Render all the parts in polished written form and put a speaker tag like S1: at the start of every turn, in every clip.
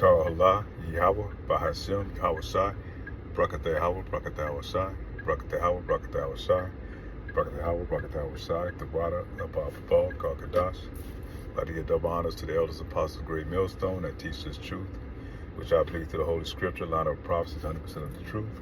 S1: Shakar Allah, Yahweh, Bahashem, Yahweh Shai, Brakatah Yahweh, Brakatah Yahweh Shai, Brakatah Yahweh, Brakatah Yahweh Shai, Brakatah Yahweh, Brakatah Yahweh Shai, Tawada, Abba Abba, Kakadash. I give double honors to the elders, apostles, great millstone that teach this truth, which I believe through the Holy Scripture, line of prophecies, 100% of the truth.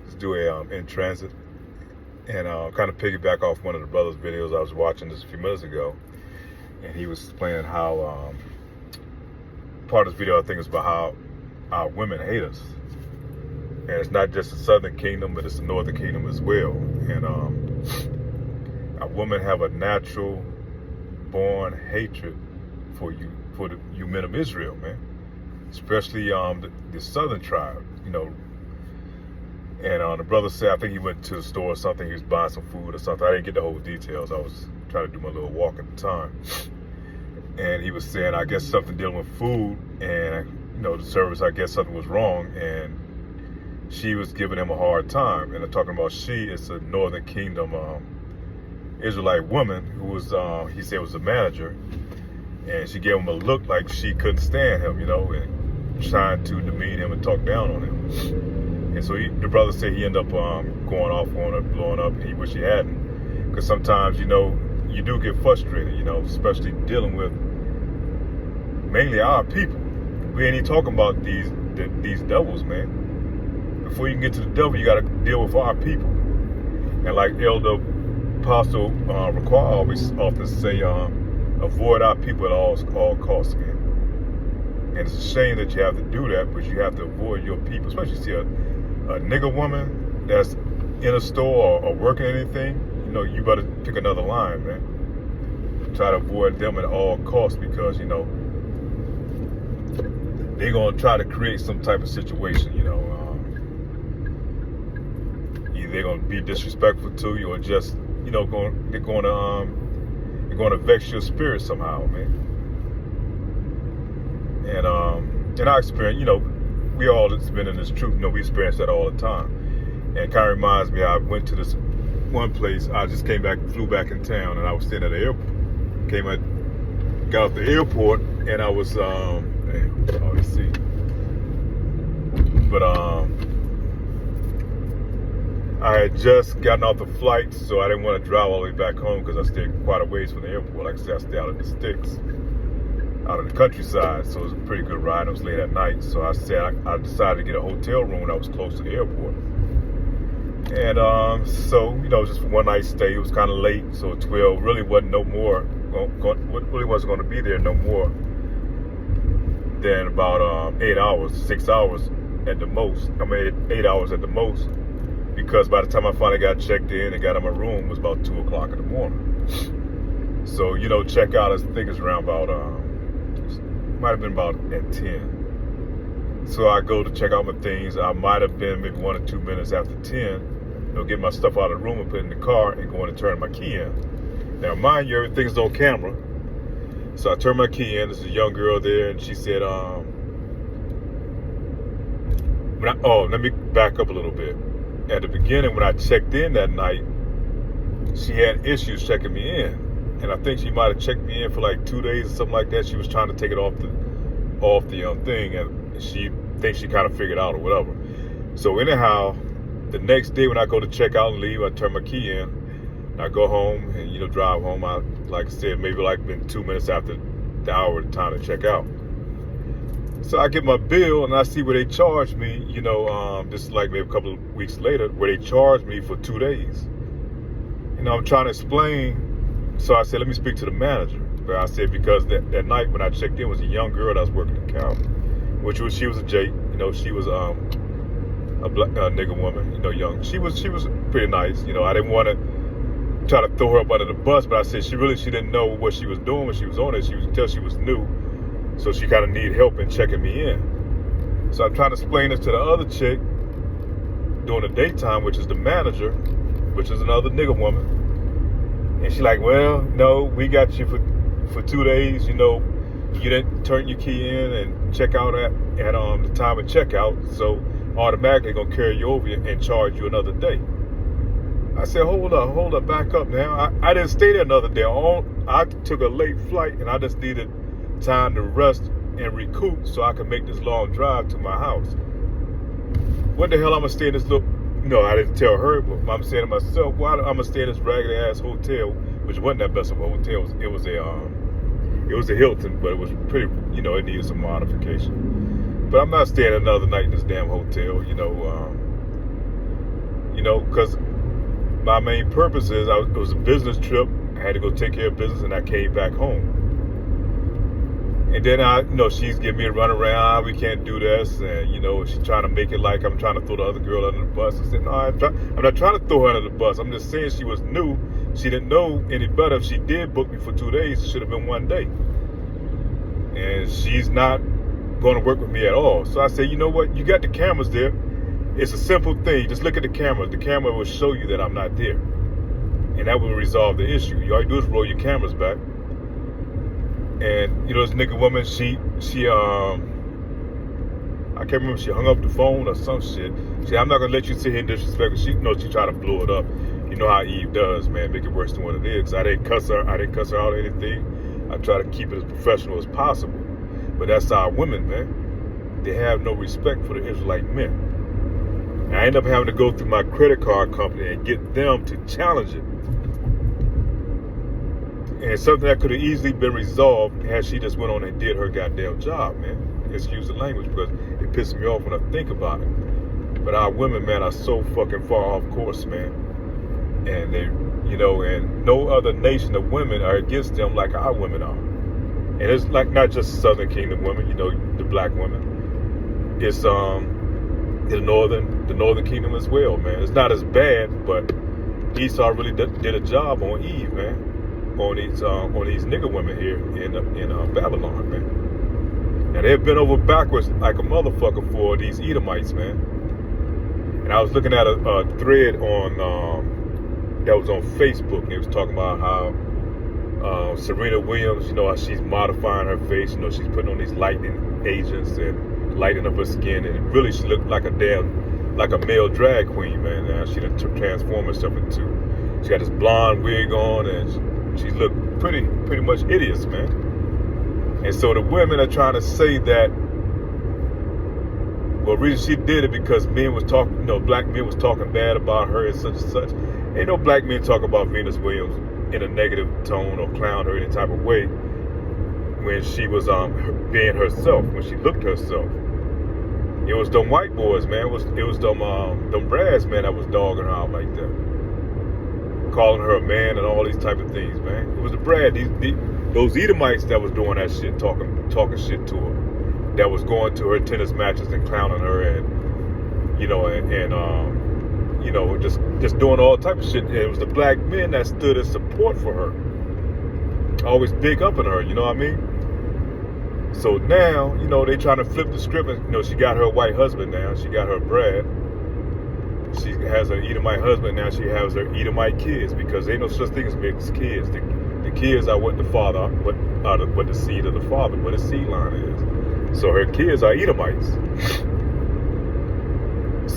S1: Let's do a in transit and kind of piggyback off one of the brothers' videos I was watching just a few minutes ago, and he was explaining how part of this video I think is about how our women hate us, and it's not just the Southern Kingdom, but it's the Northern Kingdom as well. And our women have a natural born hatred for you men of Israel, man, especially the Southern tribe, you know. And the brother said, I think he went to the store or something, he was buying some food or something. I didn't get the whole details. I was trying to do my little walk at the time. And he was saying, I guess something dealing with food, and you know, the service, I guess something was wrong, and she was giving him a hard time. And I'm talking about she is a Northern Kingdom Israelite woman who was, he said was the manager, and she gave him a look like she couldn't stand him, you know, and trying to demean him and talk down on him. And so the brother said he ended up going off on her, blowing up, and he wish he hadn't, because sometimes, you know, you do get frustrated, you know, especially dealing with mainly our people. We ain't even talking about these devils, man. Before you can get to the devil, you got to deal with our people. And like Elder Apostle Raquel always often say, avoid our people at all costs, man. And it's a shame that you have to do that, but you have to avoid your people, especially if you see a nigger woman that's in a store or working anything. You know, you better pick another line, man. Try to avoid them at all costs, because, you know, they're going to try to create some type of situation, you know. Either they're going to be disrespectful to you, or just, you know, they're going to vex your spirit somehow, man. And in our experience, you know, we all that's been in this truth, you know, we experience that all the time. And it kind of reminds me, I went to this one place, I just flew back in town, and I was staying at the airport. Got off the airport, and I was, hard to see. But I had just gotten off the flight, so I didn't want to drive all the way back home, because I stayed quite a ways from the airport. Like I said, I stayed out in the sticks, out in the countryside, so it was a pretty good ride. It was late at night, so I said I decided to get a hotel room when I was close to the airport. And so, you know, just one night stay. It was kind of late, so 12 really wasn't no more. Really wasn't going to be there no more than about 8 hours, 6 hours at the most. I mean, 8 hours at the most, because by the time I finally got checked in and got in my room, it was about 2 o'clock in the morning. So, you know, check out, I think it's around about, might have been about at 10. So I go to check out my things. I might have been maybe 1 or 2 minutes after 10, you know, get my stuff out of the room and put it in the car and go in and turn my key in. Now, mind you, everything's on camera. So I turned my key in. There's a young girl there, and she said, let me back up a little bit. At the beginning, when I checked in that night, she had issues checking me in. And I think she might have checked me in for like 2 days or something like that. She was trying to take it off the thing, and she thinks she kind of figured out or whatever. So anyhow, the next day when I go to check out and leave, I turn my key in. I go home and, you know, drive home. I, like I said, maybe like been 2 minutes after the hour of time to check out. So I get my bill and I see where they charged me, you know, just like maybe a couple of weeks later, where they charged me for 2 days. You know, I'm trying to explain. So I said, let me speak to the manager. But I said, because that night when I checked in was a young girl that was working the counter, she was a J, you know, she was a black nigger woman, you know, young. She was pretty nice, you know. I didn't want to try to throw her up under the bus, but I said she didn't know what she was doing when she was on it. She was new, so she kind of needed help in checking me in. So I'm trying to explain this to the other chick during the daytime, which is the manager, which is another nigger woman. And she like, well, no, we got you for 2 days. You know, you didn't turn your key in and check out at the time of checkout, so automatically gonna carry you over and charge you another day. I said, hold up, back up now. I didn't stay there another day. I took a late flight, and I just needed time to rest and recoup so I can make this long drive to my house. What the hell I'm gonna stay in this little, no, I didn't tell her, but I'm saying to myself, why I'm gonna stay in this raggedy ass hotel, which wasn't that best of a hotel. It was a Hilton, but it was pretty, you know, it needed some modification. But I'm not staying another night in this damn hotel, because my main purpose is it was a business trip. I had to go take care of business, and I came back home. And then she's giving me a run around. We can't do this, and she's trying to make it like I'm trying to throw the other girl under the bus. I said, no, I'm not trying to throw her under the bus. I'm just saying she was new. She didn't know any better. If she did book me for 2 days, it should have been 1 day. And she's not going to work with me at all. So I said, you know what? You got the cameras there. It's a simple thing. Just look at the camera. The camera will show you that I'm not there. And that will resolve the issue. All you do is roll your cameras back. And this nigga woman, she I can't remember, she hung up the phone or some shit. She said, I'm not gonna let you sit here and disrespect her. She tried to blow it up. You know how Eve does, man, make it worse than what it is. I didn't cuss her out or anything. I try to keep it as professional as possible. But that's our women, man. They have no respect for the Israelite men. And I end up having to go through my credit card company and get them to challenge it. And something that could have easily been resolved had she just went on and did her goddamn job, man. Excuse the language, because it pisses me off when I think about it. But our women, man, are so fucking far off course, man. And they, and no other nation of women are against them like our women are. And it's like not just Southern Kingdom women, the black women. It's the Northern Kingdom as well, man. It's not as bad, but Esau really did a job on Eve, man. On these nigger women here in Babylon, man. Now they've been over backwards like a motherfucker for these Edomites, man. And I was looking at a thread on that was on Facebook, and they was talking about how Serena Williams, how she's modifying her face, she's putting on these lightening agents and lighting up her skin, and really she looked like a male drag queen, man. Now she done transformed herself into. She got this blonde wig on, and she looked pretty much hideous, man. And so the women are trying to say that, well, the reason she did it because men was talking, black men was talking bad about her and such and such. Ain't no black men talk about Venus Williams in a negative tone or clown her any type of way when she was being herself, when she looked herself. It was them white boys, man. It was them brass men that was dogging her out like that, calling her a man and all these type of things, man. It was the Brad, those Edomites that was doing that shit, talking shit to her, that was going to her tennis matches and clowning her, and just doing all type of shit. And it was the black men that stood in support for her, always big up in her. You know what I mean? So now, they trying to flip the script. And, she got her white husband now. She got her Brad. She has her Edomite husband now. She has her Edomite kids, because ain't no such thing as mixed kids. The kids are what the father, what the seed of the father, what the seed line is. So her kids are Edomites.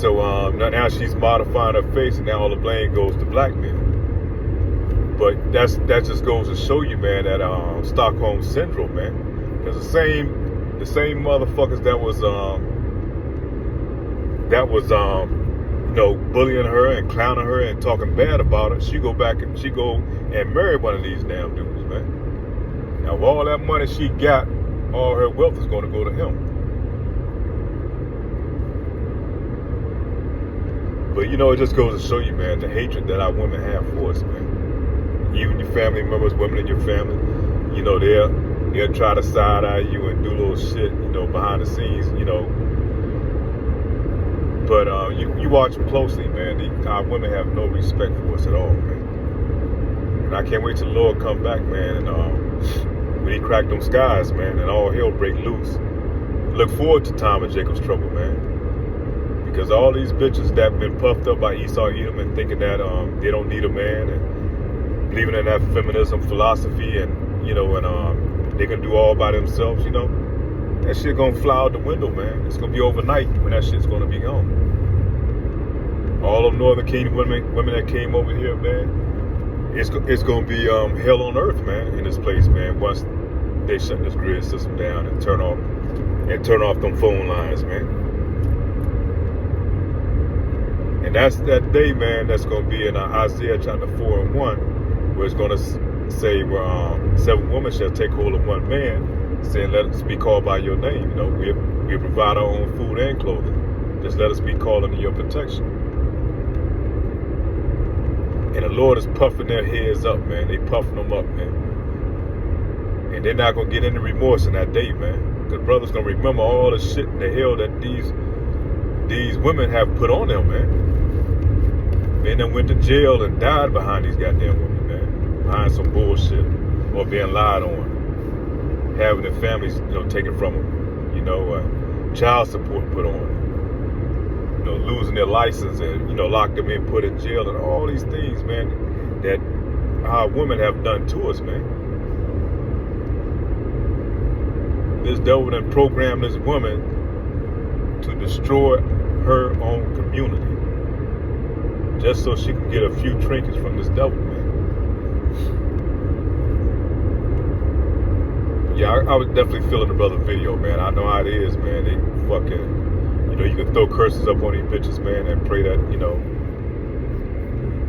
S1: So now she's modifying her face, and now all the blame goes to black men. But that just goes to show you, man, that Stockholm syndrome, man. Because the same motherfuckers that was bullying her and clowning her and talking bad about her, she go and marry one of these damn dudes, man. Now, all that money she got, all her wealth is going to go to him. But it just goes to show you, man, the hatred that our women have for us, man. Even your family members, women in your family, they'll try to side-eye you and do little shit, behind the scenes, But you watch them closely, man. Our women have no respect for us at all, man. And I can't wait till the Lord come back, man, and when he crack them skies, man, and all hell break loose. Look forward to time of Jacob's trouble, man. Because all these bitches that been puffed up by Esau Edom and thinking that they don't need a man, and believing in that feminism philosophy, and they can do all by themselves, that shit gonna fly out the window, man. It's gonna be overnight when that shit's gonna be gone. All of Northern Kingdom women that came over here, man, it's gonna be hell on earth, man, in this place, man. Once they shut this grid system down and turn off them phone lines, man. And that's that day, man. That's gonna be in Isaiah chapter 4:1, where it's gonna say, where 7 women shall take hold of one man, saying, "Let us be called by your name." You know, we provide our own food and clothing. Just let us be called under your protection. And the Lord is puffing their heads up, man. They puffing them up, man. And they're not going to get any remorse in that day, man. Because brothers going to remember all the shit and the hell that these women have put on them, man. Men that went to jail and died behind these goddamn women, man. Behind some bullshit. Or being lied on. Having their families, taken from them. Child support put on. Losing their license and, lock them in, put in jail, and all these things, man, that our women have done to us, man. This devil done programmed this woman to destroy her own community just so she can get a few trinkets from this devil, man. Yeah, I was definitely feeling the brother video, man. I know how it is, man. They fucking... you can throw curses up on these bitches, man, and pray that,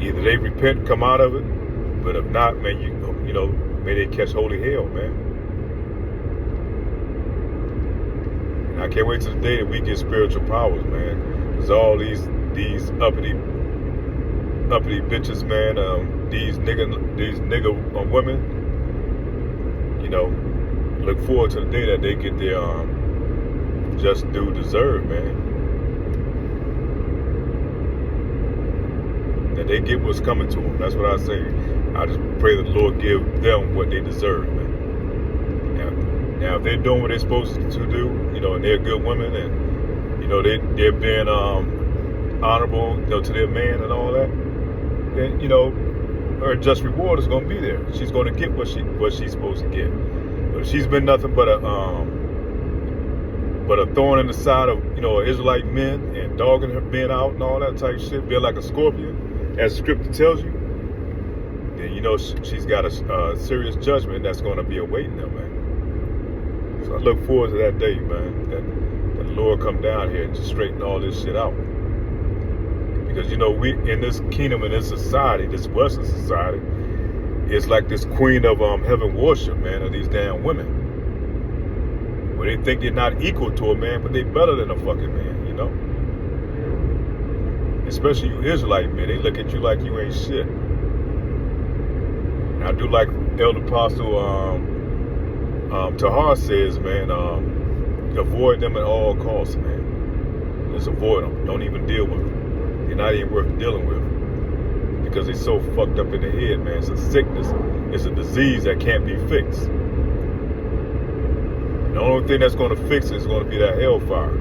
S1: either they repent, come out of it, but if not, man, may they catch holy hell, man. And I can't wait till the day that we get spiritual powers, man. Because all these uppity bitches, man, these nigga women, look forward to the day that they get their just due deserve, man. That they get what's coming to them. That's what I say. I just pray that the Lord give them what they deserve, man. Now if they're doing what they're supposed to do, and they're good women, and they're being honorable, to their man and all that, then her just reward is going to be there. She's going to get what she's supposed to get. But if she's been nothing but a thorn in the side of, Israelite men and dogging her men out and all that type of shit, being like a scorpion, as the scripture tells you, then she's got a serious judgment that's going to be awaiting them, man. So I look forward to that day, man, that the Lord come down here and just straighten all this shit out. Because, we, in this kingdom, in this society, this Western society, it's like this queen of heaven worship, man, of these damn women. Where they think they're not equal to a man, but they better than a fucking man, Especially you Israelite men, they look at you like you ain't shit. And I do like Elder Apostle Tahar says, man, avoid them at all costs, man. Just avoid them. Don't even deal with them. They're not even worth dealing with. Because they're so fucked up in the head, man. It's a sickness. It's a disease that can't be fixed. The only thing that's going to fix it is going to be that hellfire.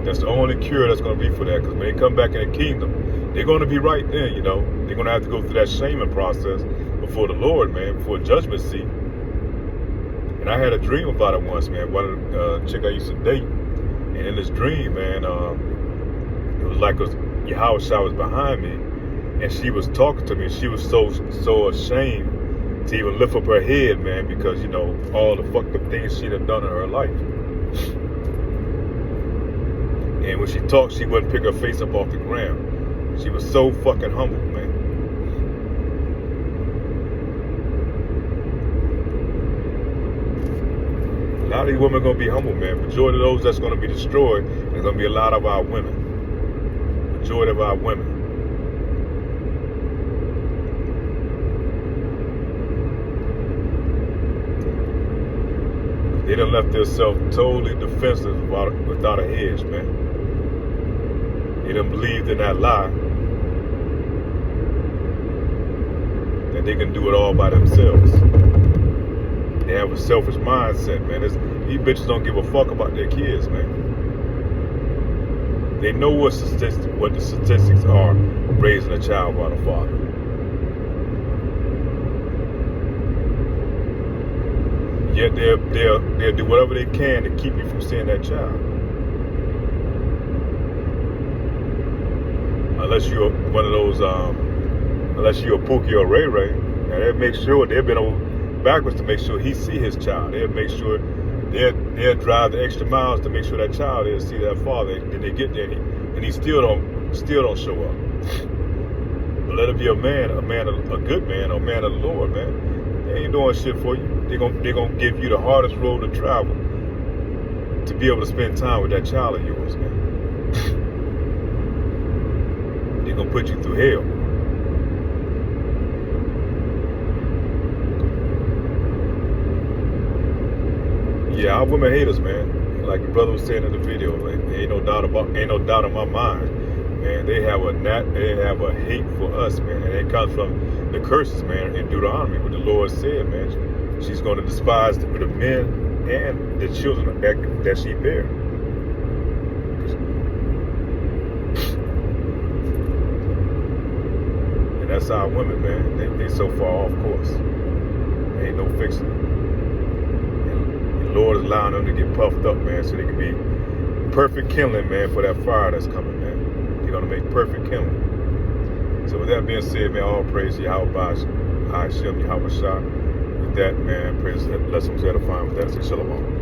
S1: That's the only cure that's going to be for that. Because when they come back in the kingdom, they're going to be right there, They're going to have to go through that shaming process before the Lord, man, before judgment seat. And I had a dream about it once, man. One of the chick I used to date. And in this dream, man, it was like Yahweh Shah was behind me. And she was talking to me, and she was so ashamed to even lift up her head, man, because, all the fucked up things she'd have done in her life. And when she talked, she wouldn't pick her face up off the ground. She was so fucking humble, man. A lot of these women are going to be humble, man. Majority of those that's going to be destroyed is going to be a lot of our women. Majority of our women. They done left themselves totally defensive without a hedge, man. They done believed in that lie that they can do it all by themselves. They have a selfish mindset, man. These bitches don't give a fuck about their kids, man. They know what the statistics are raising a child without a father. Yet they'll do whatever they can to keep you from seeing that child. Unless you're one of those unless you're a Pookie or Ray Ray, and they'll make sure they've been on backwards to make sure he see his child. They'll make sure they'll drive the extra miles to make sure that child is see that father. Then they get there and he still don't show up. But let it be a good man, a man of the Lord, man. They ain't doing shit for you. They're gonna give you the hardest road to travel to be able to spend time with that child of yours, man. They're gonna put you through hell. Yeah, our women hate us, man. Like your brother was saying in the video, like ain't no doubt in my mind, man. They have a hate for us, man, and it comes from the curses, man, in Deuteronomy, what the Lord said, man. She's going to despise the men and the children that she bear. And that's our women, man. They so far off course. Ain't no fixing it. The Lord is allowing them to get puffed up, man, so they can be perfect kindling, man, for that fire that's coming, man. You're going to make perfect kindling. So with that being said, man, all praise to Yahweh Hashem, Yahweh Shah. With that, man, praise, blessings, edifying. With that, say shalom.